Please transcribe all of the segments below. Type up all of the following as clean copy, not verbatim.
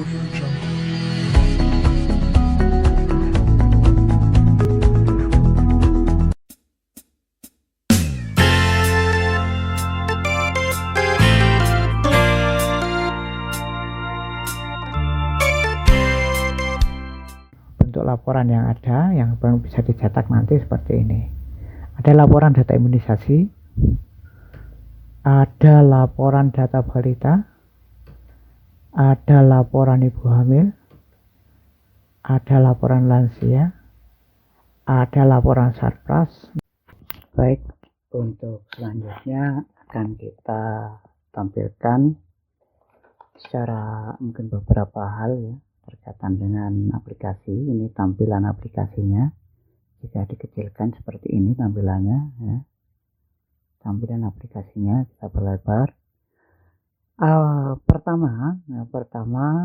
Bentuk laporan yang ada yang bisa dicetak nanti seperti ini. Ada laporan data imunisasi, ada laporan data balita, ada laporan ibu hamil, ada laporan lansia, ada laporan sarpras. Baik, untuk selanjutnya akan kita tampilkan secara mungkin beberapa hal ya berkaitan dengan aplikasi. Ini tampilan aplikasinya. Jika dikecilkan seperti ini tampilannya ya. Tampilan aplikasinya kita perlebar. Pertama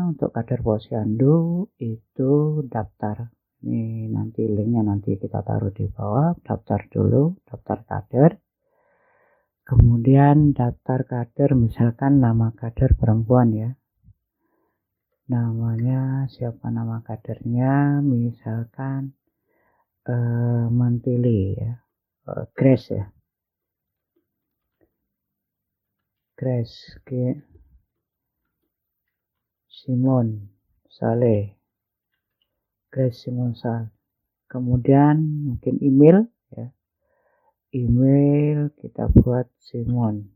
untuk kader posyandu itu daftar. Ini nanti linknya nanti kita taruh di bawah. Daftar dulu, daftar kader. Kemudian daftar kader, misalkan nama kader perempuan ya. Namanya siapa nama kadernya, misalkan Mantili ya, Grace ya, Grace Simon Saleh, Grace Simon Saleh. Kemudian mungkin email ya, email kita buat Simon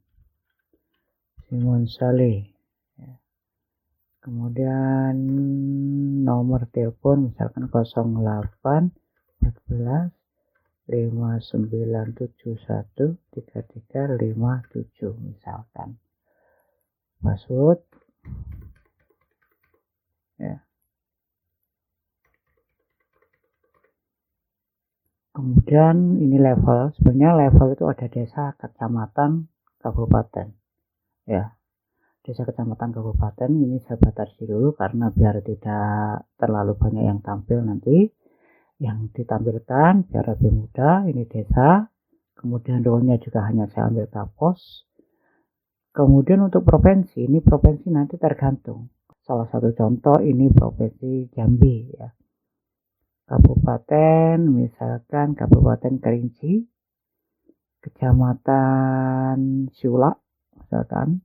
Saleh. Kemudian nomor telepon misalkan 08 14 5971 3357 misalkan. Password ya. Kemudian ini level. Sebenarnya level itu ada desa, kecamatan, kabupaten ya. Desa, kecamatan, kabupaten ini saya batasi dulu karena biar tidak terlalu banyak yang tampil nanti. Yang ditampilkan biar lebih mudah, ini desa. Kemudian row-nya juga hanya saya ambil Kapos. Kemudian untuk provinsi, ini provinsi nanti tergantung. Salah satu contoh ini provinsi Jambi ya. Kabupaten misalkan Kabupaten Kerinci, Kecamatan Siulak misalkan.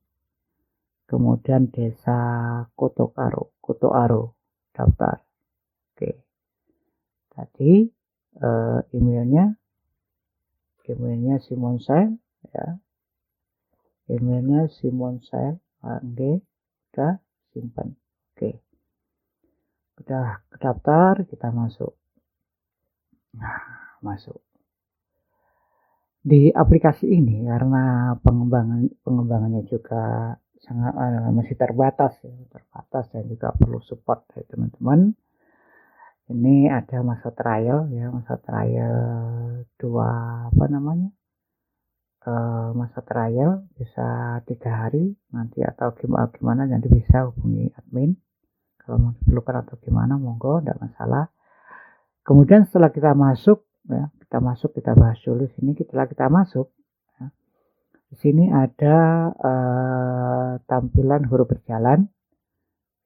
Kemudian desa Kotoaro, daftar. Oke. Tadi emailnya Simon Sail ya. Emailnya Simon Sail, udah simpan. Oke. Udah daftar, kita masuk. Nah, masuk. Di aplikasi ini karena pengembangannya juga sangat masih terbatas dan juga perlu support dari teman-teman. Ini ada masa trial ya, masa trial masa trial bisa 3 hari nanti atau gimana nanti bisa hubungi admin kalau mau diperlukan atau gimana, monggo, tidak masalah. Kemudian setelah kita masuk ya, kita bahas dulu sini. Setelah kita masuk ya, di sini ada tampilan huruf berjalan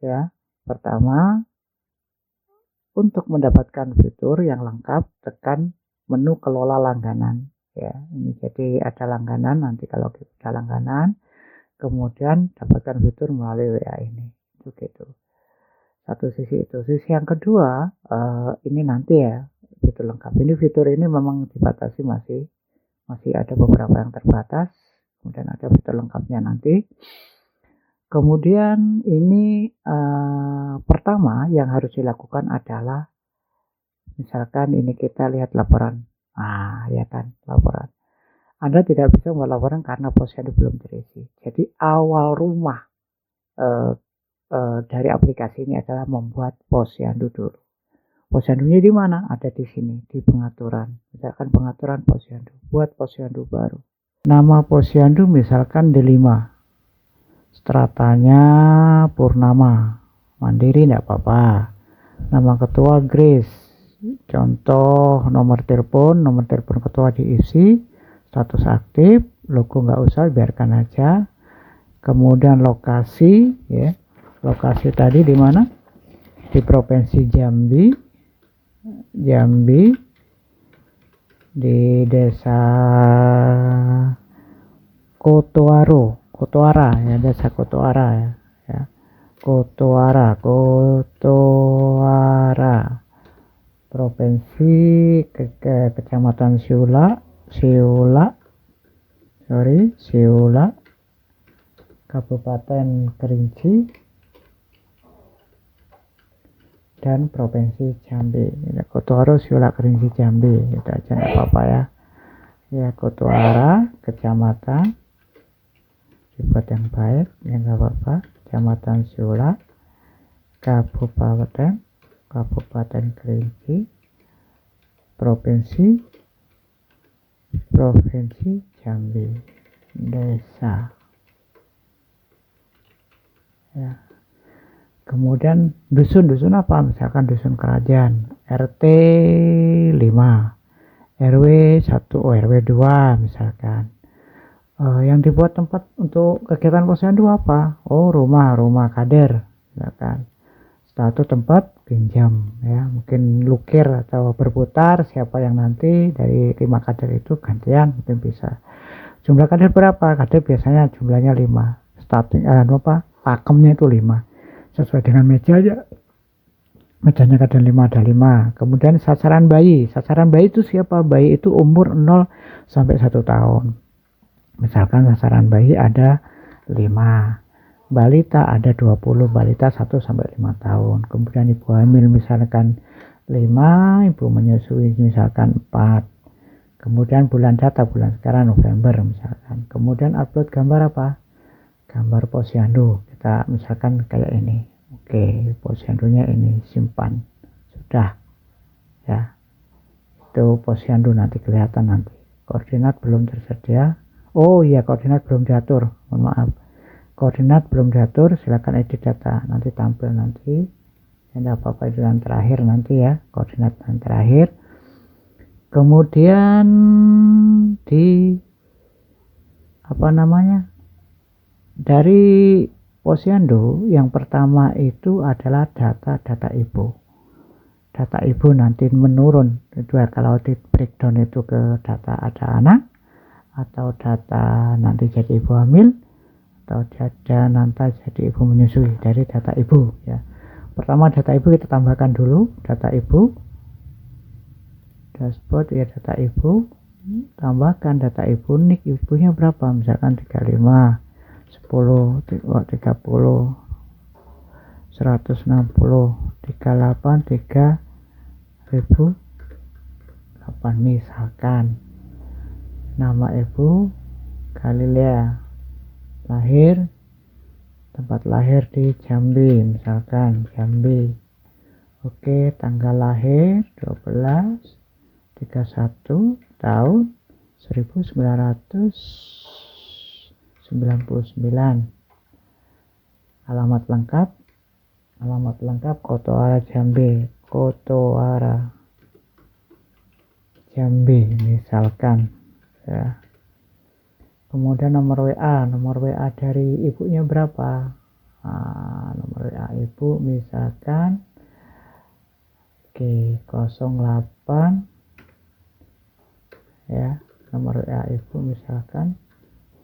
ya. Pertama, untuk mendapatkan fitur yang lengkap tekan menu kelola langganan ya. Ini jadi ada langganan, nanti kalau kita langganan kemudian dapatkan fitur melalui WA ini. Itu gitu. Satu sisi itu. Sisi yang kedua ini nanti ya fitur lengkap. Ini fitur ini memang dibatasi, masih ada beberapa yang terbatas. Kemudian ada fitur lengkapnya nanti. Kemudian ini pertama yang harus dilakukan adalah misalkan ini kita lihat laporan. Ya kan, laporan. Anda tidak bisa membuat laporan karena posyandu belum terisi. Jadi awal rumah dari aplikasi ini adalah membuat posyandu dulu. Posyandunya di mana? Ada di sini, di pengaturan. Misalkan pengaturan posyandu. Buat posyandu baru. Nama posyandu misalkan D5. Stratanya Purnama. Mandiri tidak apa-apa. Nama ketua Grace. Contoh nomor telepon ketua diisi. Status aktif. Logo nggak usah, biarkan aja. Kemudian lokasi ya. Lokasi tadi di mana? Di Provinsi Jambi, di Desa Kotoara ya, Desa Kotoara ya, Kotoara, Provinsi Kecamatan Siula, Kabupaten Kerinci, dan Provinsi Jambi. Kotoara, Siula, Kerinci, Jambi, itu aja nggak apa-apa ya. Ya, Kotoara, Kecamatan, dibuat yang baik, ya nggak apa-apa. Kecamatan Siula, Kabupaten Kerinci, Provinsi Jambi, desa. Ya. Kemudian dusun apa? Misalkan dusun kerajaan, RT 5, RW 1, RW 2 misalkan. Yang dibuat tempat untuk kegiatan posyandu apa? Oh, rumah kader misalkan. Setelah itu tempat pinjam ya, mungkin lukir atau berputar, siapa yang nanti dari 5 kader itu gantian mungkin bisa. Jumlah kader berapa? Kader biasanya jumlahnya 5. Pakemnya itu 5. Sesuai dengan meja aja. Mejanya kader 5 ada 5. Kemudian sasaran bayi itu siapa? Bayi itu umur 0 sampai 1 tahun. Misalkan sasaran bayi ada 5. Balita ada 20, balita 1 sampai 5 tahun. Kemudian ibu hamil misalkan 5, ibu menyusui misalkan 4. Kemudian bulan sekarang November misalkan. Kemudian upload gambar apa? Gambar posyandu. Kita misalkan kayak ini. Oke, posyandunya ini, simpan. Sudah. Ya. Itu posyandu nanti kelihatan nanti. Koordinat belum tersedia. Oh iya, koordinat belum diatur. Mohon maaf. Koordinat belum diatur, silakan edit data, nanti tampil nanti. Tidak apa-apa, itu yang terakhir nanti ya, koordinat yang terakhir. Kemudian di dari posyandu yang pertama itu adalah data ibu. Data ibu nanti menurun, kalau di breakdown itu ke data ada anak, atau data nanti jadi ibu hamil, atau data nanti jadi ibu menyusui dari data ibu ya. Pertama data ibu kita tambahkan dulu, data ibu dashboard ya, data ibu, tambahkan data ibu, nik ibunya berapa, misalkan 35, 10, 30, 160, 38, 3008 misalkan. Nama ibu Galilea, tempat lahir di Jambi misalkan, Jambi. Oke, tanggal lahir 12/31 tahun 1999. Alamat lengkap Kotoara Jambi misalkan ya. Kemudian nomor WA dari ibunya berapa? Nomor WA ibu misalkan 08 ya, nomor WA ibu misalkan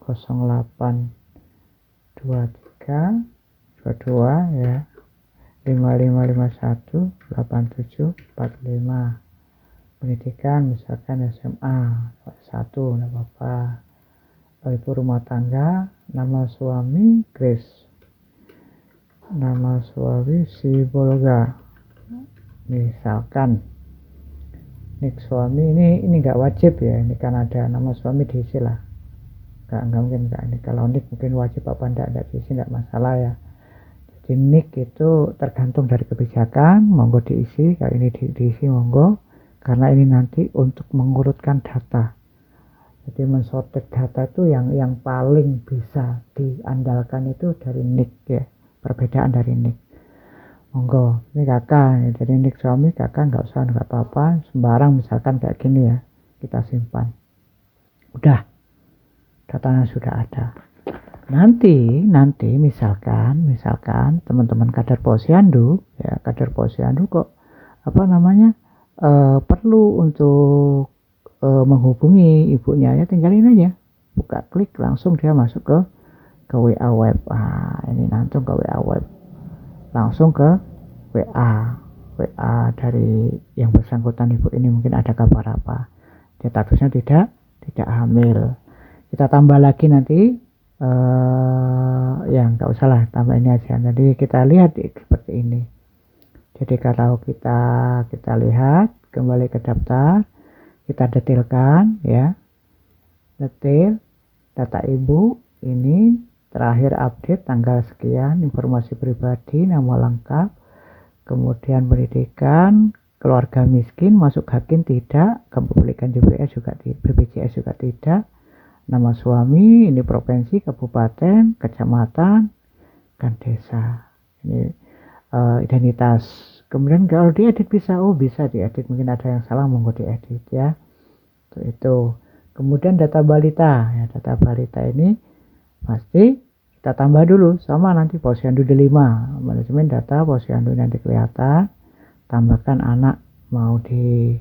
0823 22 ya, 55518745. Pendidikan misalkan SMA 1, enggak apa-apa. Ibu rumah tangga, nama suami Grace, nama suami Sibologa misalkan. Nik suami ini nggak wajib ya, ini kan ada nama suami diisi lah, nggak mungkin nggak. Ini kalau nik mungkin wajib apa enggak diisi, nggak masalah ya. Jadi nik itu tergantung dari kebijakan, monggo diisi, kalau ini diisi monggo, karena ini nanti untuk mengurutkan data. Jadi mensortir data itu yang paling bisa diandalkan itu dari nik ya, perbedaan dari nik. Monggo, ini kakak, jadi nik suami kakak nggak usah, nggak apa-apa, sembarang misalkan kayak gini ya, kita simpan. Udah, datanya sudah ada. nanti misalkan teman-teman kader posyandu ya, kader posyandu kok apa namanya perlu untuk menghubungi ibunya, ya tinggalin aja, buka klik langsung dia masuk ke WA web. Ini langsung ke WA web, langsung ke WA dari yang bersangkutan, ibu ini mungkin ada kabar apa, dia statusnya tidak hamil. Kita tambah lagi nanti ya nggak usah lah, tambah ini aja. Jadi kita lihat seperti ini. Jadi kalau kita lihat kembali ke daftar, kita detailkan ya, detail data ibu ini terakhir update tanggal sekian, informasi pribadi, nama lengkap, kemudian pendidikan, keluarga miskin, masuk hakim tidak, kepemilikan BPJS juga tidak, nama suami, ini provinsi, kabupaten, kecamatan, dan desa. Ini identitas. Kemudian kalau diedit bisa diedit, mungkin ada yang salah monggo diedit ya. Itu. Kemudian data balita, ya data balita ini pasti kita tambah dulu sama nanti posyandu D5, manajemen data posyandu nanti kelihatan, tambahkan anak mau di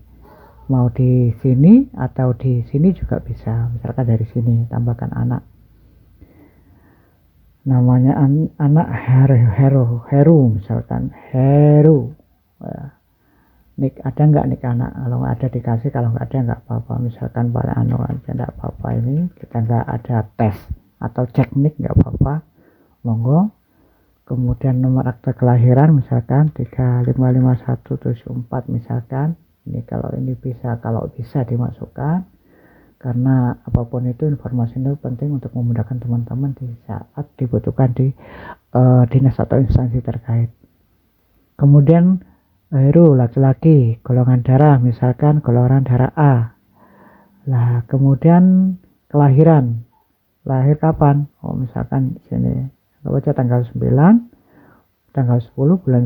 sini atau di sini juga bisa, misalkan dari sini tambahkan anak, namanya anak Heru misalkan Heru ya. Nik ada nggak nik anak, kalau nggak ada dikasih, kalau nggak ada nggak apa-apa, misalkan pada aja nggak apa-apa, ini kita nggak ada tes atau cek nik nggak apa-apa, monggo. Kemudian nomor akte kelahiran misalkan 3551774 misalkan, ini kalau ini bisa, kalau bisa dimasukkan, karena apapun itu informasi itu penting untuk memudahkan teman-teman di saat dibutuhkan di dinas atau instansi terkait. Kemudian Heru laki-laki, golongan darah misalkan golongan darah A. Lah kemudian kelahiran, lahir kapan? Misalkan sini baca tanggal 10 bulan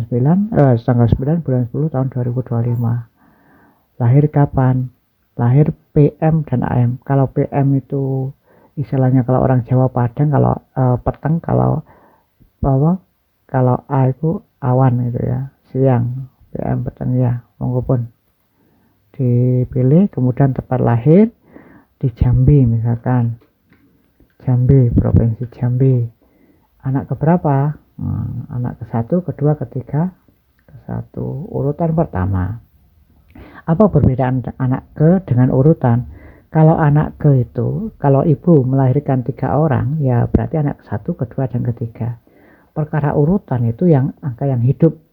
9 tanggal 9 bulan 10 tahun 2025. Lahir kapan? Lahir PM dan AM. Kalau PM itu istilahnya kalau orang Jawa Padang, kalau peteng, kalau A itu awan itu ya, siang. PM peteng ya, monggo pun dipilih. Kemudian tempat lahir di Jambi misalkan, Jambi, provinsi Jambi. Anak keberapa? Anak ke-1, kedua, ketiga, ke-1, urutan pertama. Apa perbedaan anak ke dengan urutan? Kalau anak ke itu, kalau ibu melahirkan 3 orang, ya berarti anak ke-1, kedua, dan ketiga. Perkara urutan itu yang angka yang hidup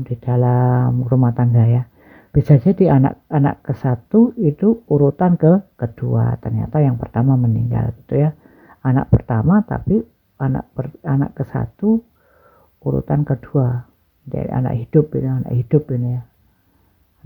di dalam rumah tangga ya. Bisa jadi anak ke-1 itu urutan kedua, ternyata yang pertama meninggal gitu ya. Anak pertama tapi anak ke-1 urutan kedua. Dari anak hidup ini ya.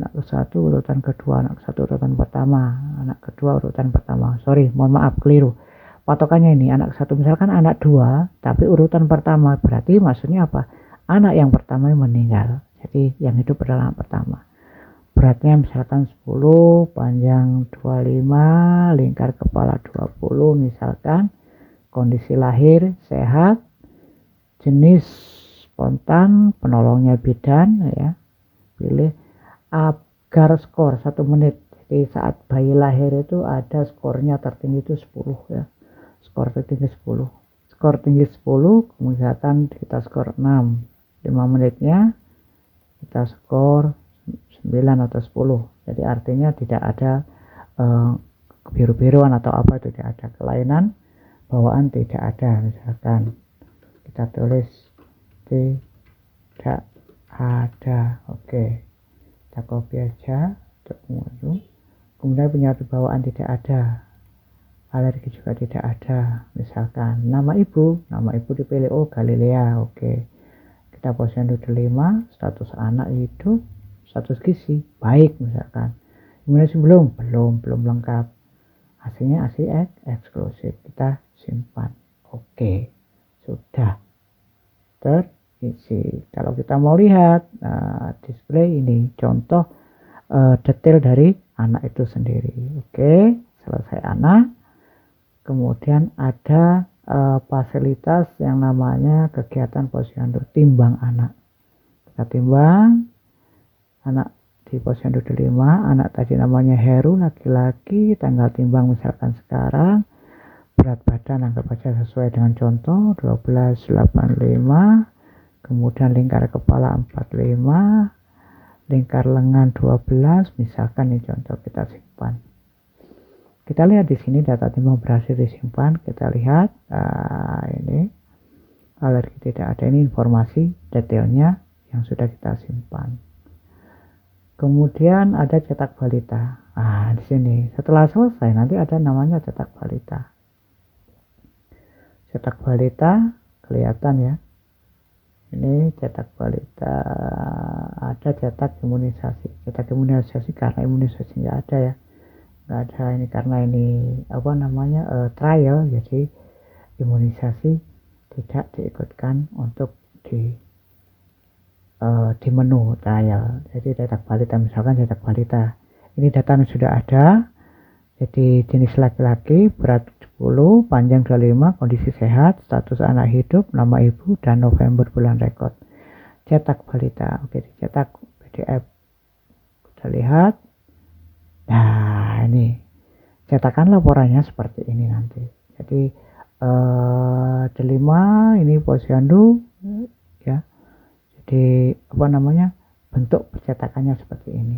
Anak ke-1 urutan kedua, anak ke-1 urutan pertama, anak kedua urutan pertama. Sorry, mohon maaf, keliru. Patokannya ini anak ke-1 misalkan anak 2 tapi urutan pertama, berarti maksudnya apa? Anak yang pertama yang meninggal, jadi yang hidup adalah anak pertama. Beratnya misalkan 10, panjang 25, lingkar kepala 20 misalkan. Kondisi lahir sehat, jenis spontan, penolongnya bidan ya. Pilih agar skor 1 menit. Jadi saat bayi lahir itu ada skornya tertinggi itu 10 ya. Skor tertinggi 10. Skor tinggi 10, misalkan kita skor 6. 5 menitnya kita skor 9 atau 10. Jadi artinya tidak ada kebiru-biruan atau apa, itu tidak ada kelainan bawaan, tidak ada. Misalkan kita tulis tidak ada. Oke, kita copy aja untuk mengunduh. Kemudian penyakit bawaan tidak ada, alergi juga tidak ada. Misalkan nama ibu dipilih, Galilea. Oke, kita posyandu D5, status anak hidup, status gizi baik misalkan. Imunisasi belum lengkap, hasilnya ASI eksklusif, kita simpan. Oke, sudah terisi. Kalau kita mau lihat display ini contoh detail dari anak itu sendiri. Oke, selesai anak. Kemudian ada fasilitas yang namanya kegiatan posyandu timbang anak. Kita timbang anak di posyandu 5, anak tadi namanya Heru, laki-laki, tanggal timbang misalkan sekarang, berat badan anggap aja sesuai dengan contoh 12,85, kemudian lingkar kepala 45, lingkar lengan 12, misalkan ini contoh kita simpan. Kita lihat di sini data timbang berhasil disimpan. Kita lihat ini alergi tidak ada, ini informasi detailnya yang sudah kita simpan. Kemudian ada cetak balita. Di sini setelah selesai nanti ada namanya cetak balita. Cetak balita kelihatan ya. Ini cetak balita, ada cetak imunisasi. Cetak imunisasi karena imunisasi nggak ada ya. Nggak ada ini karena ini trial, jadi imunisasi tidak diikutkan untuk di menu trial. Jadi cetak balita, misalkan cetak balita ini datanya sudah ada, jadi jenis laki-laki, berat 70, panjang 25, kondisi sehat, status anak hidup, nama ibu, dan November bulan rekod. Cetak balita, oke, dicetak PDF, kita lihat. Nah, ini cetakan laporannya seperti ini nanti. Jadi D5 ini posyandu ya. Jadi bentuk percetakannya seperti ini.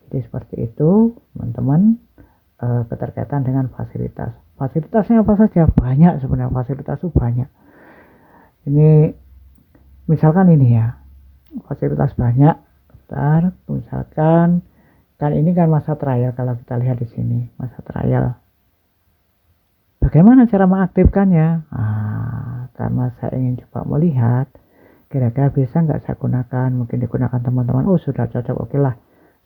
Jadi seperti itu teman-teman, keterkaitan dengan fasilitas. Fasilitasnya apa saja? Banyak sebenarnya, fasilitas itu banyak. Ini misalkan ini ya, fasilitas banyak. Bentar, misalkan kan ini kan masa trial, kalau kita lihat di sini masa trial. Bagaimana cara mengaktifkannya? Karena saya ingin coba melihat kira-kira bisa nggak saya gunakan, mungkin digunakan teman-teman. Oh sudah cocok, oke lah.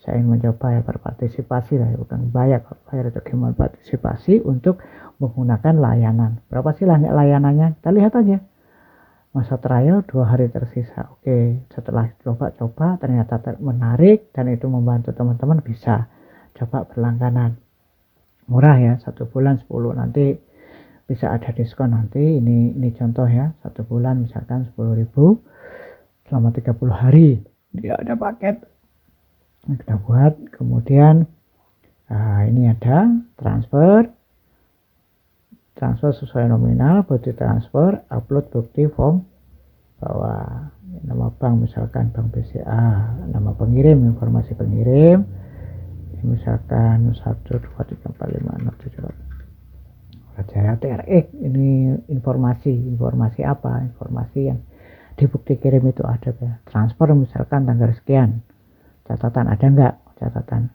Saya ingin mencoba ya, berpartisipasi lah, bukan bayar atau gimana, partisipasi untuk menggunakan layanan. Berapa sih layanannya? Kita lihat aja. Masa trial 2 hari tersisa. Oke, setelah coba-coba ternyata menarik dan itu membantu teman-teman, bisa coba berlangganan. Murah ya, 1 bulan 10, nanti bisa ada diskon nanti. Ini contoh ya, 1 bulan misalkan 10.000 selama 30 hari. Dia ada paket. Kita buat, kemudian ini ada transfer sesuai nominal, bukti transfer, upload bukti form bahwa nama bank misalkan Bank BCA, nama pengirim, informasi pengirim misalkan 1234567 Jaya TRX. Ini informasi apa? Informasi yang di bukti kirim itu ada ya. Transfer misalkan tanggal sekian, catatan ada enggak? Catatan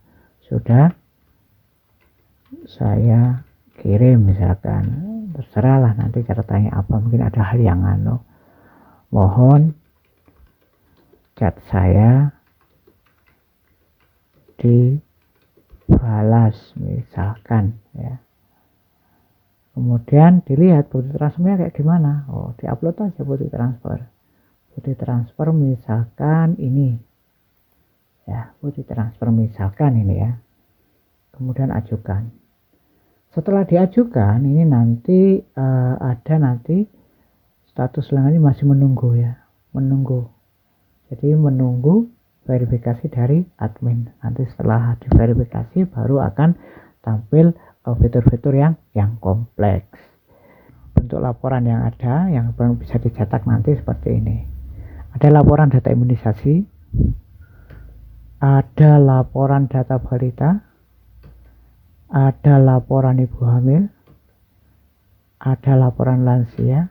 sudah saya kirim misalkan, terserah lah nanti catatannya apa, mungkin ada hal yang mohon chat saya dibalas misalkan ya. Kemudian dilihat bukti transfernya kayak gimana. Oh, diupload aja bukti transfer misalkan ini ya, bukti transfer misalkan ini ya. Kemudian ajukan. Setelah diajukan ini nanti ada nanti status ini masih menunggu ya, jadi menunggu verifikasi dari admin. Nanti setelah diverifikasi baru akan tampil fitur-fitur yang kompleks. Bentuk laporan yang ada yang bisa dicetak nanti seperti ini. Ada laporan data imunisasi, ada laporan data balita, ada laporan ibu hamil, ada laporan lansia,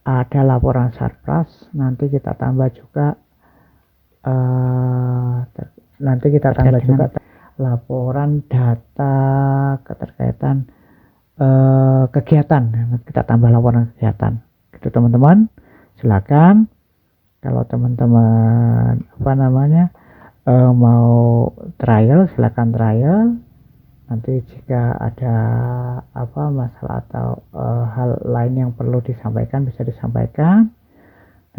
ada laporan sarpras. Nanti kita tambah juga laporan data keterkaitan kegiatan. Kita tambah laporan kegiatan. Gitu teman-teman. Silakan kalau teman-teman mau trial, silakan trial. Nanti jika ada masalah atau hal lain yang perlu disampaikan, bisa disampaikan.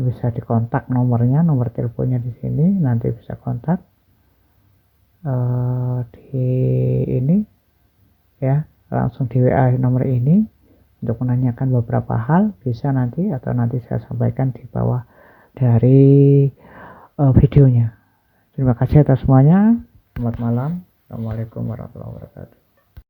Bisa dikontak nomornya, nomor teleponnya di sini. Nanti bisa kontak di ini ya, langsung di WA nomor ini untuk menanyakan beberapa hal bisa nanti saya sampaikan di bawah dari videonya. Terima kasih atas semuanya. Selamat malam. Assalamualaikum warahmatullahi wabarakatuh.